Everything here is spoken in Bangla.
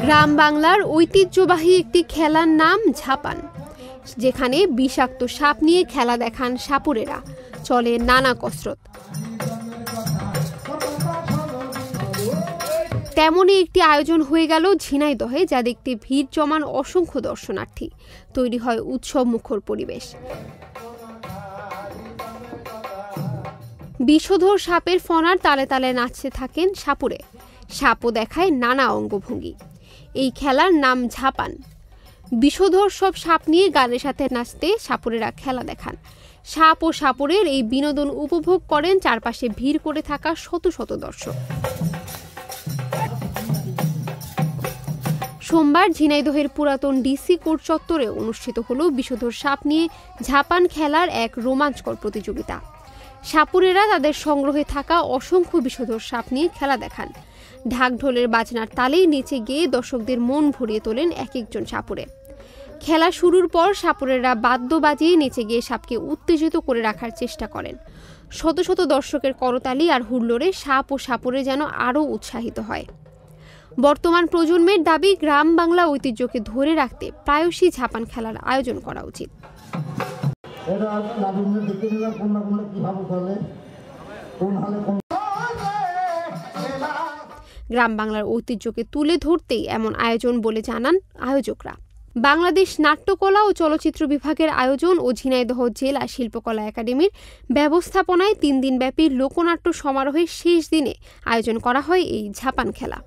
গ্রাম বাংলার ঐতিহ্যবাহী একটি খেলার নাম ঝাপান, যেখানে বিষাক্ত সাপ নিয়ে খেলা দেখান সাপুড়েরা। চলে নানা কসরত। তেমনই একটি আয়োজন হয়ে গেল ঝিনাইদহে, যা দেখতে ভিড় জমান অসংখ্য দর্শনার্থী। তৈরি হয় উৎসব মুখর পরিবেশ। বিষধর সাপের ফনার তালে তালে নাচতে থাকেন সাপুড়ে। সাপও দেখায় নানা অঙ্গভঙ্গি। এই খেলার নাম ঝাপান। বিষধর সব সাপ নিয়ে গানের সাথে নাচতে সাপুড়েরা খেলা দেখান। সাপ ও সাপুড়ের এই বিনোদন উপভোগ করেন চারপাশে ভিড় করে থাকা শত শত দর্শক। সোমবার ঝিনাইদহের পুরাতন ডিসি কোর্ট চত্বরে অনুষ্ঠিত হলো বিষধর সাপ নিয়ে ঝাপান খেলার এক রোমাঞ্চকর প্রতিযোগিতা। সাপুড়েরা তাদের সংগ্রহে থাকা অসংখ্য বিষধর সাপ নিয়ে খেলা দেখান। ঢাক ঢোলের বাজনার তালেই নেচে গিয়ে দর্শকদের মন ভরিয়ে তোলেন এক একজন সাপুড়ে। খেলা শুরুর পর সাপুড়েরা বাদ্য বাজিয়ে নেচে গিয়ে সাপকে উত্তেজিত করে রাখার চেষ্টা করেন। শত শত দর্শকের করতালি আর হুল্লোড়ে সাপ ও সাপুড়ে যেন আরও উৎসাহিত হয়। বর্তমান প্রজন্মের দাবি, গ্রাম বাংলা ঐতিহ্যকে ধরে রাখতে প্রায়শই ঝাপান খেলার আয়োজন করা উচিত। গ্রাম বাংলার ঐতিহ্যকে তুলে ধরতেই এমন আয়োজন বলে জানান আয়োজকরা। বাংলাদেশ নাট্যকলা ও চলচ্চিত্র বিভাগের আয়োজন ও ঝিনাইদহ জেলা শিল্পকলা একাডেমির ব্যবস্থাপনায় 3 দিনব্যাপী লোকনাট্য সমারোহের শেষ দিনে আয়োজন করা হয় এই ঝাপান খেলা।